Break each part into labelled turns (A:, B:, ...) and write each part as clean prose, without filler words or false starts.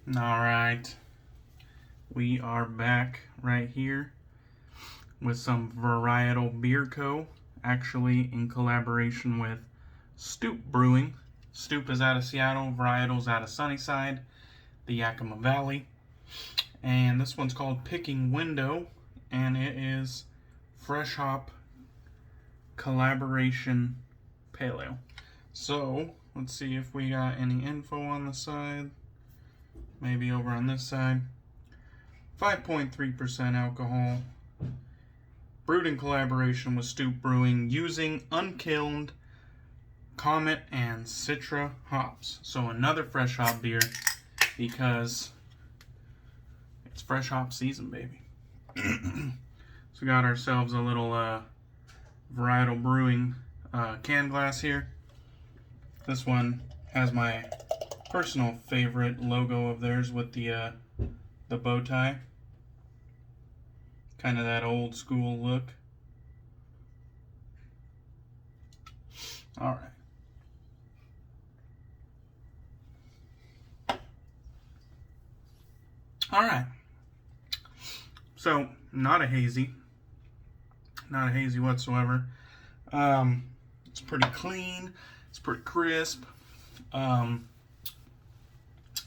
A: Alright, we are back right here with some Varietal Beer Co. Actually in collaboration with Stoop Brewing. Stoop is out of Seattle, Varietal's out of Sunnyside, the Yakima Valley. And this one's called Picking Window, and it is fresh hop collaboration pale ale. So, let's see if we got any info on the side. Maybe over on this side. 5.3% alcohol. Brewed in collaboration with Stoop Brewing using unkilned Comet and Citra hops. So another fresh hop beer because it's fresh hop season, baby. So we got ourselves a little Varietal Brewing can glass here. This one has my personal favorite logo of theirs with the bow tie. Kind of that old school look. All right. So, not a hazy whatsoever. It's pretty clean. It's pretty crisp.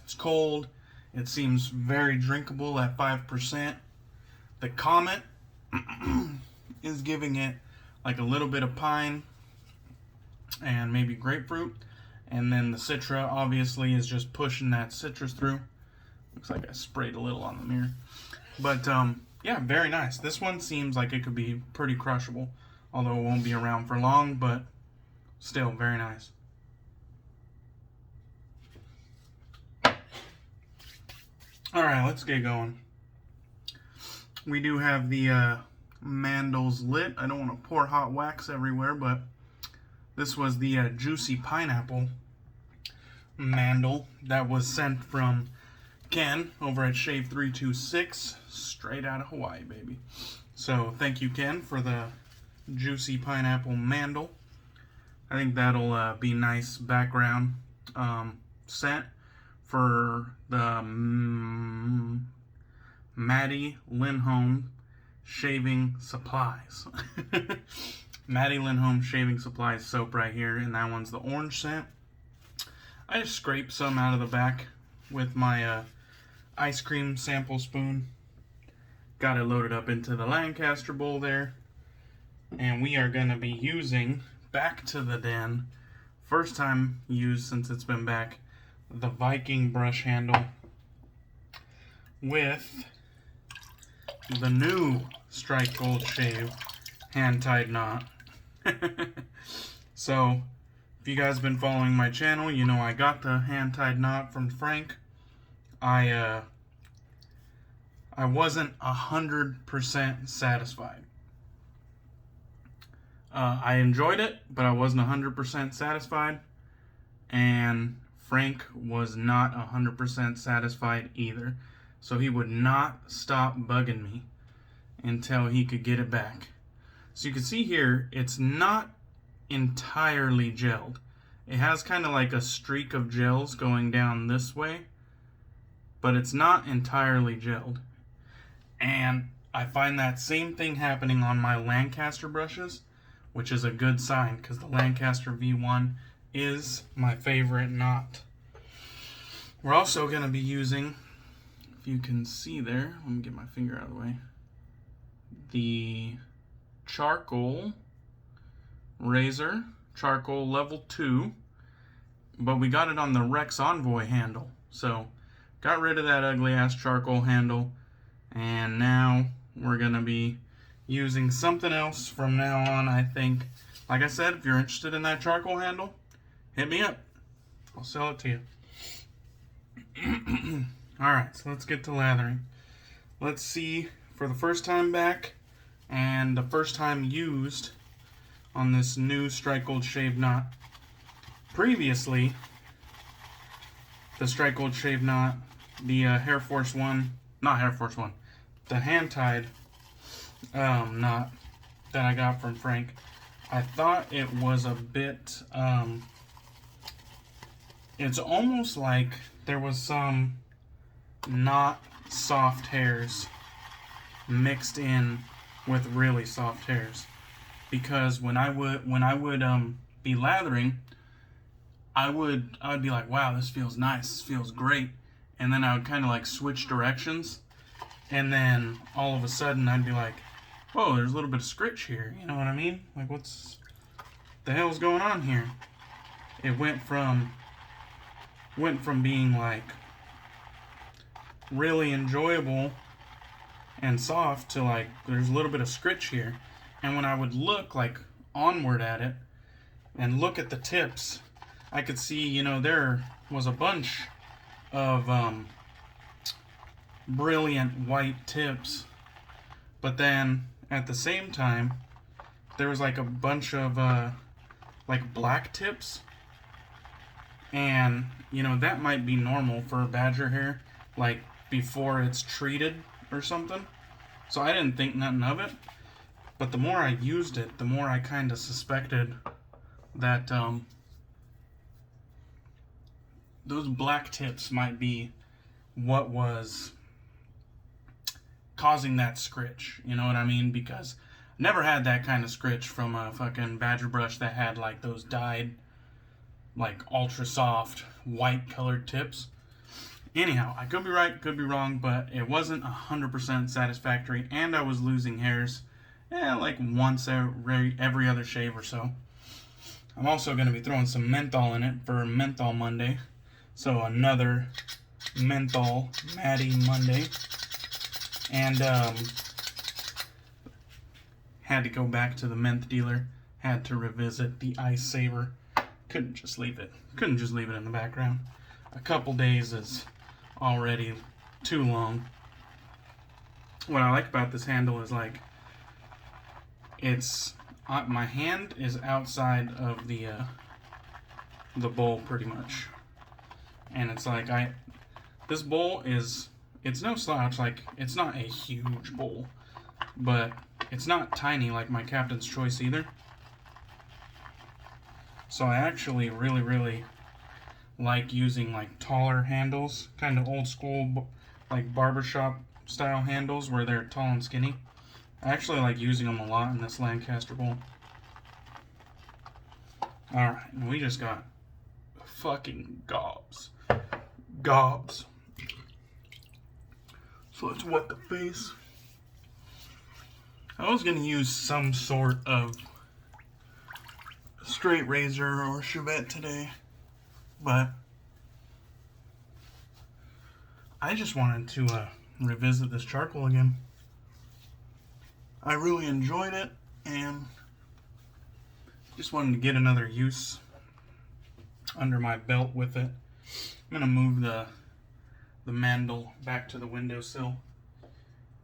A: It's cold. It seems very drinkable at 5%. The Comet is giving it like a little bit of pine and maybe grapefruit. And then the Citra obviously is just pushing that citrus through. Looks like I sprayed a little on the mirror. But yeah, very nice. This one seems like it could be pretty crushable. Although it won't be around for long, but still very nice. Alright, let's get going. We do have the mandels lit. I don't want to pour hot wax everywhere, but this was the juicy pineapple mandel that was sent from Ken over at Shave 326, straight out of Hawaii, baby. So thank you, Ken, for the juicy pineapple mandel. I think that'll be nice background scent for the Matti Linholm shaving supplies. Matti Linholm shaving supplies soap right here, and that one's the orange scent. I just scraped some out of the back with my ice cream sample spoon. Got it loaded up into the Lancaster bowl there. And we are going to be using, back to the den, first time used since it's been back, the Viking brush handle with the new Strike Gold Shave hand-tied knot. So, if you guys have been following my channel, you know I got the hand-tied knot from Frank. I wasn't 100% satisfied. I enjoyed it, but I wasn't 100% satisfied. And Frank was not 100% satisfied either. So he would not stop bugging me until he could get it back. So you can see here, it's not entirely gelled. It has kind of like a streak of gels going down this way, but it's not entirely gelled. And I find that same thing happening on my Lancaster brushes, which is a good sign because the Lancaster V1 is my favorite knot. We're also going to be using, if you can see there, let me get my finger out of the way, the charcoal razor, charcoal level 2, but we got it on the Rex Envoy handle. So got rid of that ugly ass charcoal handle, and now we're going to be using something else from now on, I think. Like I said, if you're interested in that charcoal handle, hit me up. I'll sell it to you. Alright, so let's get to lathering. Let's see, for the first time back, and the first time used on this new Strike Gold Shave knot. Previously, the Strike Gold Shave knot, the Hair Force one, not Hair Force one, the hand-tied knot that I got from Frank, I thought it was a bit, it's almost like there was some not soft hairs mixed in with really soft hairs. Because when I would be lathering, I would be like, wow, this feels nice, this feels great. And then I would kind of like switch directions, and then all of a sudden I'd be like, whoa, there's a little bit of scritch here, you know what I mean? Like, what's the hell's going on here? It went from being like really enjoyable and soft to like there's a little bit of scritch here. And when I would look like onward at it and look at the tips, I could see, you know, there was a bunch of brilliant white tips, but then at the same time there was like a bunch of like black tips. And you know, that might be normal for badger hair, like before it's treated or something. So I didn't think nothing of it, but the more I used it, the more I kind of suspected that those black tips might be what was causing that scritch, you know what I mean? Because I never had that kind of scritch from a fucking badger brush that had like those dyed, like ultra soft white colored tips. Anyhow, I could be right, could be wrong, but it wasn't 100% satisfactory, and I was losing hairs like once every other shave or so. I'm also going to be throwing some menthol in it for Menthol Monday. So another menthol Matti Monday. And had to go back to the menth dealer. Had to revisit the Ice Saver. Couldn't just leave it in the background. A couple days is already too long. What I like about this handle is like it's my hand is outside of the bowl pretty much, and it's like this bowl is, it's no slouch, like it's not a huge bowl, but it's not tiny like my Captain's Choice either. So I actually really like using like taller handles, kind of old school like barbershop style handles where they're tall and skinny. I actually like using them a lot in this Lancaster bowl. Alright, we just got fucking gobs. So let's wet the face. I was gonna use some sort of straight razor or chevette today, but I just wanted to revisit this charcoal again. I really enjoyed it, and just wanted to get another use under my belt with it. I'm gonna move the mandle back to the windowsill.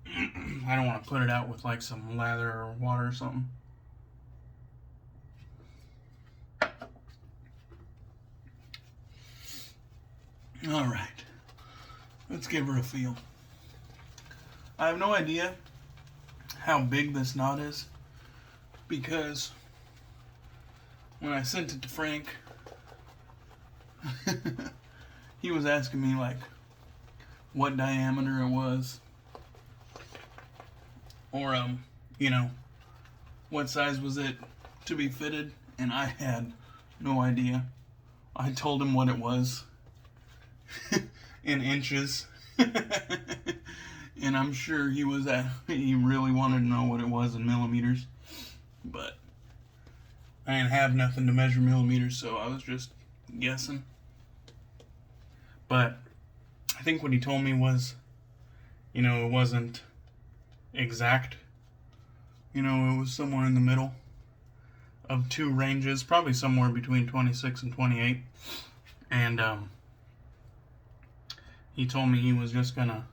A: I don't want to put it out with like some lather or water or something. Alright, let's give her a feel. I have no idea how big this knot is, because when I sent it to Frank, he was asking me like what diameter it was, or you know, what size was it to be fitted, and I had no idea. I told him what it was in inches. And I'm sure he really wanted to know what it was in millimeters, but I didn't have nothing to measure millimeters, so I was just guessing. But I think what he told me was, you know, it wasn't exact. You know, it was somewhere in the middle of two ranges, probably somewhere between 26 and 28. And he told me he was just gonna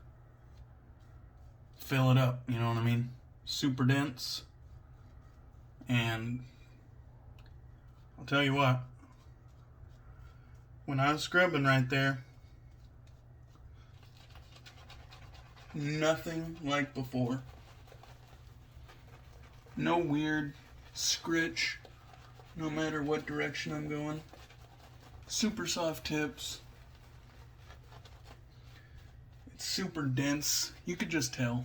A: fill it up, you know what I mean? Super dense. And I'll tell you what, when I was scrubbing right there, nothing like before. No weird scritch, no matter what direction I'm going. Super soft tips. It's super dense. You could just tell.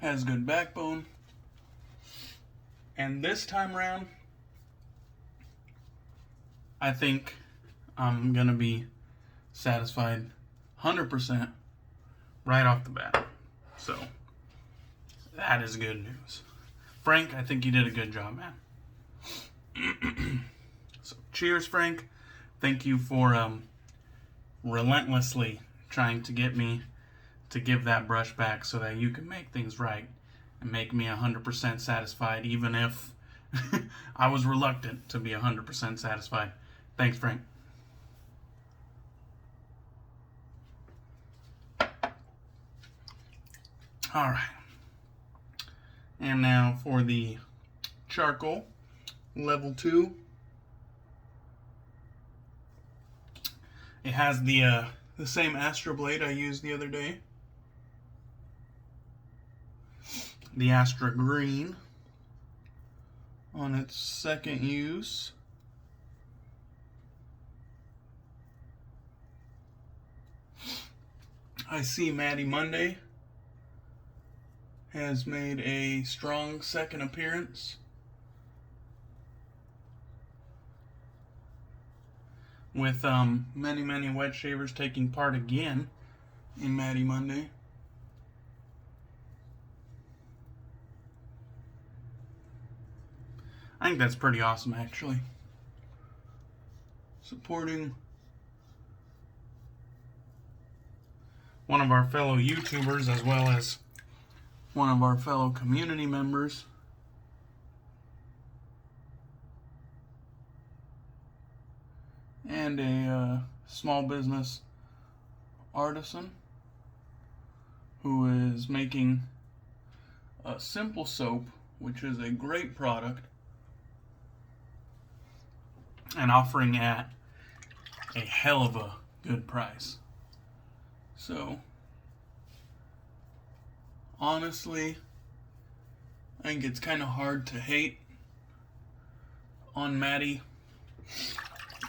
A: Has good backbone. And this time around, I think I'm going to be satisfied 100% right off the bat. So, that is good news. Frank, I think you did a good job, man. So, cheers, Frank. Thank you for relentlessly trying to get me to give that brush back so that you can make things right and make me 100% satisfied, even if I was reluctant to be 100% satisfied. Thanks, Frank. All right. And now for the charcoal, level 2. It has the same Astra blade I used the other day. The Astra green on its second use. I see Matti Monday has made a strong second appearance. With many wet shavers taking part again in Matti Monday. I think that's pretty awesome, actually. Supporting one of our fellow YouTubers as well as one of our fellow community members. And a small business artisan who is making a simple soap, which is a great product, and offering at a hell of a good price. So, honestly, I think it's kind of hard to hate on Matti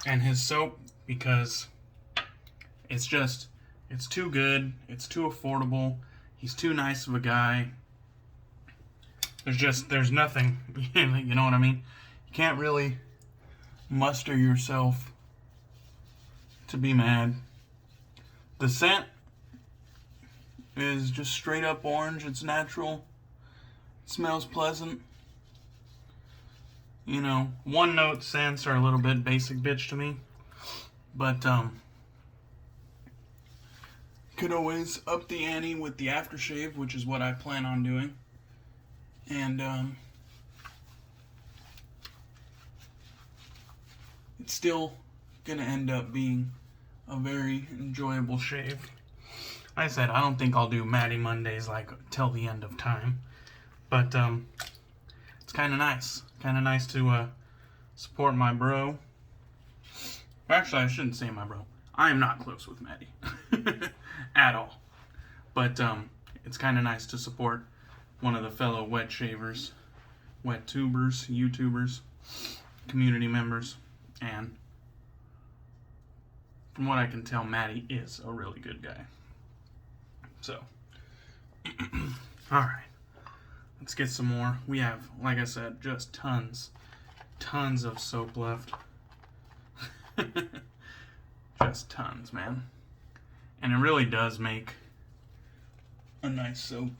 A: and his soap because it's too good, it's too affordable, he's too nice of a guy. There's nothing, you know what I mean? You can't really muster yourself to be mad. The scent is just straight up orange, it's natural, it smells pleasant. You know, one note scents are a little bit basic bitch to me, but could always up the ante with the aftershave, which is what I plan on doing. And it's still gonna end up being a very enjoyable shave. Like I said, I don't think I'll do Matti Mondays like till the end of time, but it's kind of nice. Kind of nice to support my bro. Actually, I shouldn't say my bro. I am not close with Matti at all. But it's kind of nice to support one of the fellow wet shavers, wet tubers, YouTubers, community members, and from what I can tell, Matti is a really good guy. So, alright. Let's get some more. We have, like I said, just tons of soap left. Just tons, man. And it really does make a nice soap.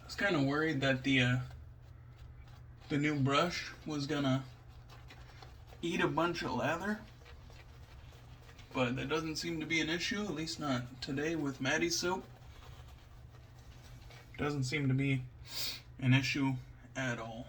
A: I was kind of worried that the new brush was gonna eat a bunch of lather, but that doesn't seem to be an issue, at least not today with Matti's soap. Doesn't seem to be an issue at all.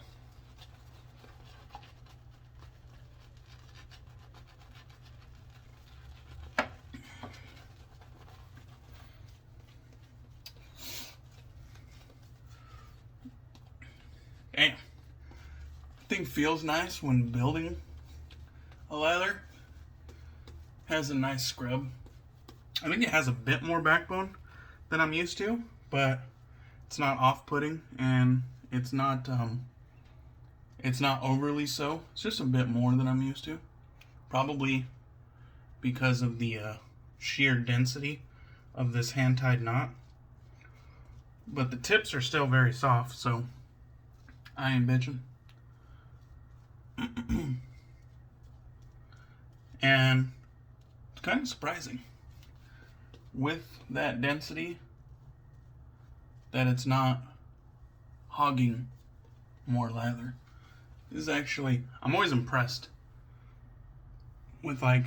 A: Damn. Thing feels nice when building a lather. Has a nice scrub. I think it has a bit more backbone than I'm used to, but it's not off-putting and it's not overly so. It's just a bit more than I'm used to. Probably because of the sheer density of this hand-tied knot. But the tips are still very soft, so I ain't bitching. And it's kind of surprising with that density that it's not hogging more lather. This is actually, I'm always impressed with like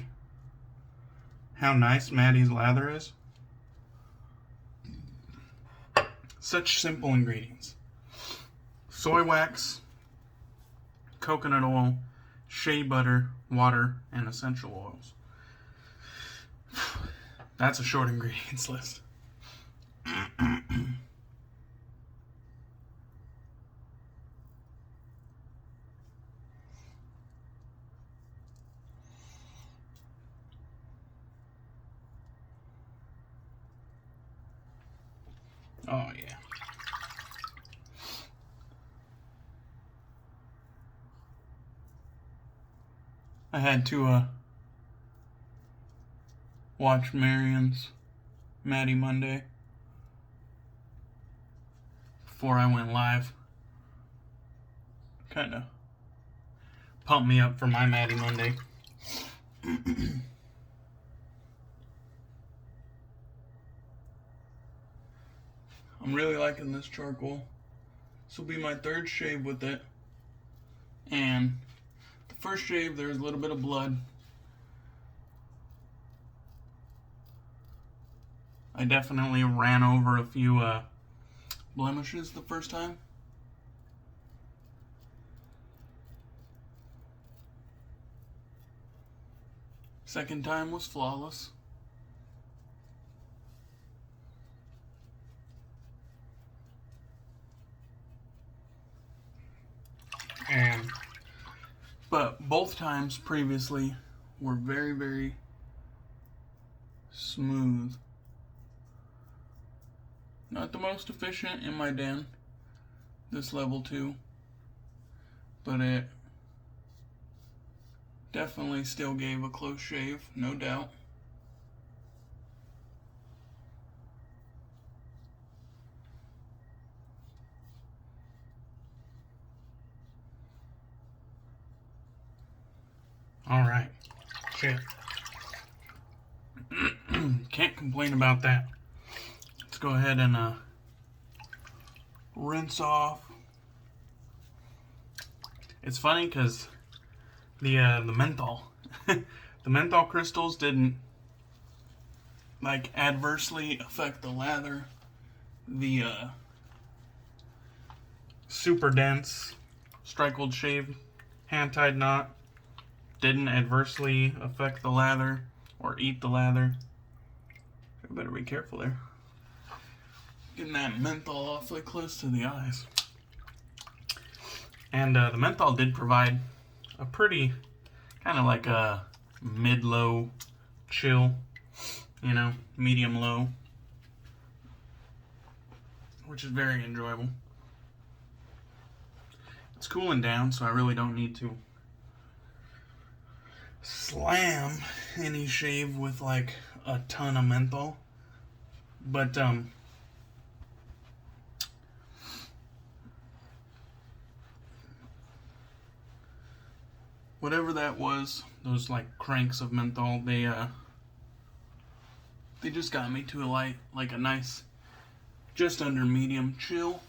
A: how nice Matti's lather is. Such simple ingredients. Soy wax, coconut oil, shea butter, water, and essential oils. That's a short ingredients list. Oh yeah. I had to watch Marion's Matti Monday before I went live. Kind of pumped me up for my Matti Monday. I'm really liking this charcoal. This will be my third shave with it. And the first shave, there's a little bit of blood. I definitely ran over a few blemishes the first time. Second time was flawless. But both times previously were very, very smooth. Not the most efficient in my den, this level 2, but it definitely still gave a close shave, no doubt. Alright, shit. Can't complain about that. Let's go ahead and rinse off. It's funny because the menthol, the menthol crystals didn't like adversely affect the lather. The super dense strike-hold shave hand-tied knot didn't adversely affect the lather or eat the lather. I better be careful there. Getting that menthol awfully close to the eyes. And the menthol did provide a pretty kind of like a mid-low chill, you know, medium-low, which is very enjoyable. It's cooling down, so I really don't need to slam any shave with like a ton of menthol. But whatever that was, those like cranks of menthol, they just got me to a nice, just under medium chill.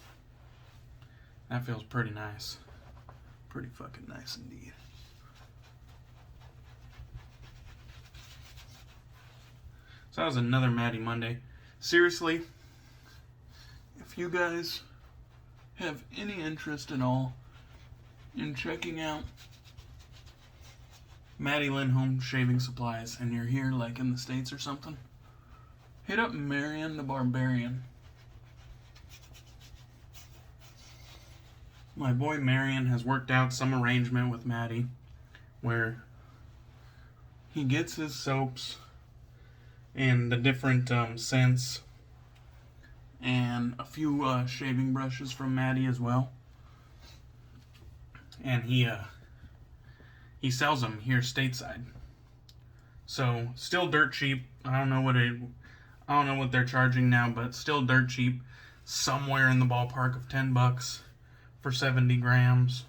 A: That feels pretty nice. Pretty fucking nice indeed. So that was another Matti Monday. Seriously, if you guys have any interest at all in checking out Matti Linholm shaving supplies and you're here like in the States or something, hit up Marion the Barbarian. My boy Marion has worked out some arrangement with Matti where he gets his soaps and the different scents and a few shaving brushes from Matti as well. And he sells them here stateside. So still dirt cheap. I don't know what they're charging now, but still dirt cheap. Somewhere in the ballpark of $10 for 70 grams.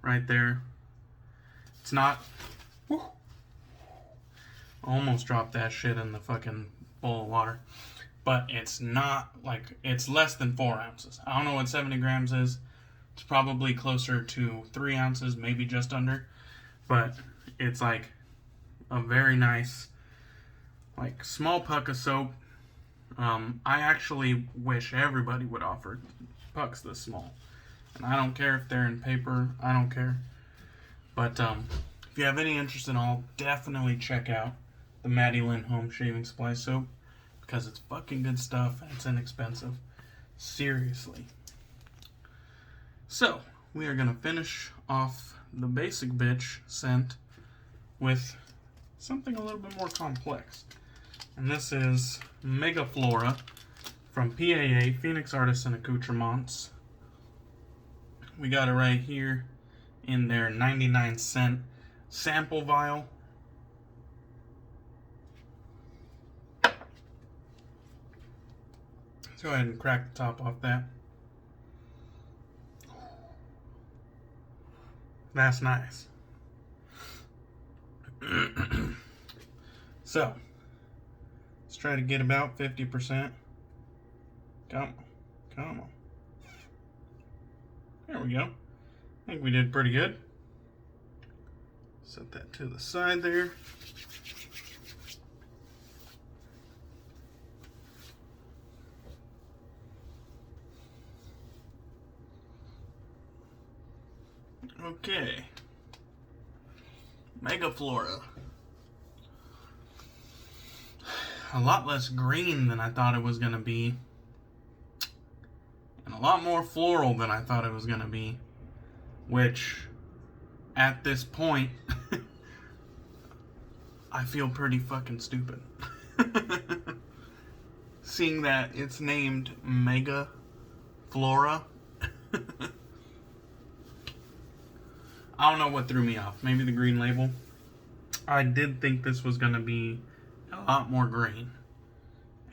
A: Right there. It's not. Whew, almost dropped that shit in the fucking bowl of water. But it's not like, it's less than 4 ounces. I don't know what 70 grams is. It's probably closer to 3 ounces, maybe just under. But it's like a very nice, like, small puck of soap. I actually wish everybody would offer pucks this small. And I don't care if they're in paper. I don't care. But if you have any interest at all, definitely check out the Matti Linholm shaving supply soap. Because it's fucking good stuff and it's inexpensive. Seriously. So, we are going to finish off the basic bitch scent with something a little bit more complex. And this is Mega Flora from PAA, Phoenix Artisan Accouterments. We got it right here in their 99-cent sample vial. Let's go ahead and crack the top off that. That's nice. So, let's try to get about 50%. Come on. There we go. I think we did pretty good. Set that to the side there. Okay. Mega Flora. A lot less green than I thought it was going to be. And a lot more floral than I thought it was going to be. Which, at this point, I feel pretty fucking stupid. Seeing that it's named Mega Flora. I don't know what threw me off. Maybe the green label. I did think this was going to be a lot more green.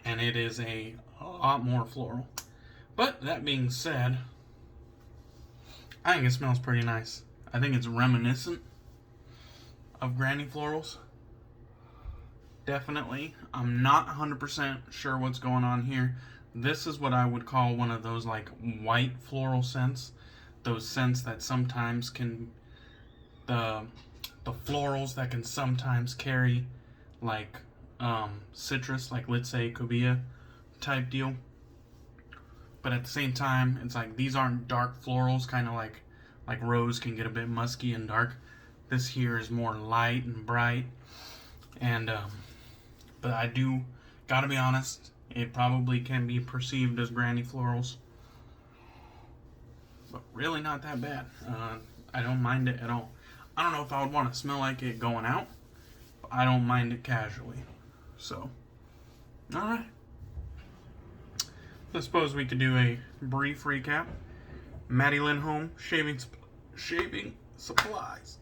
A: And it is a lot more floral. But that being said, I think it smells pretty nice. I think it's reminiscent of granny florals. Definitely. I'm not 100% sure what's going on here. This is what I would call one of those like white floral scents. Those scents that sometimes can... The florals that can sometimes carry like citrus, like let's say cobia type deal. But at the same time, it's like these aren't dark florals, kind of like rose can get a bit musky and dark. This here is more light and bright. And but I do gotta be honest, it probably can be perceived as granny florals, but really not that bad. I don't mind it at all. I don't know if I would want to smell like it going out, but I don't mind it casually. So, alright. I suppose we could do a brief recap. Matti Linholm, shaving supplies.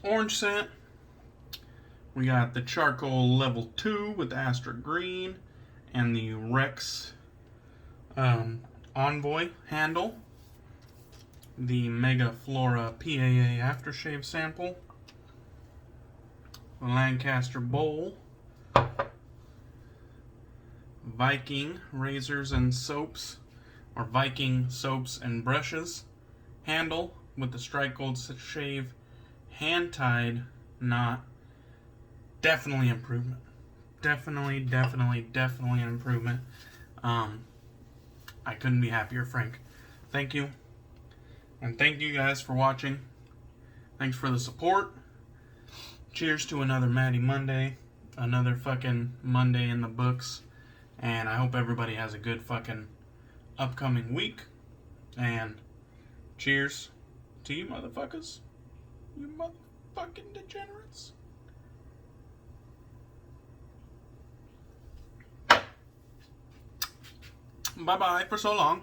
A: Orange scent. We got the charcoal level 2 with the Astra green and the Rex Envoy handle. The Mega Flora PAA Aftershave sample. The Lancaster bowl. Viking razors and soaps, or Viking soaps and brushes. Handle with the Strike Gold Shave hand-tied knot. Definitely improvement. Definitely an improvement. I couldn't be happier, Frank. Thank you. And thank you guys for watching. Thanks for the support. Cheers to another Matti Monday. Another fucking Monday in the books. And I hope everybody has a good fucking upcoming week. And cheers to you motherfuckers. You motherfucking degenerates. Bye-bye for so long.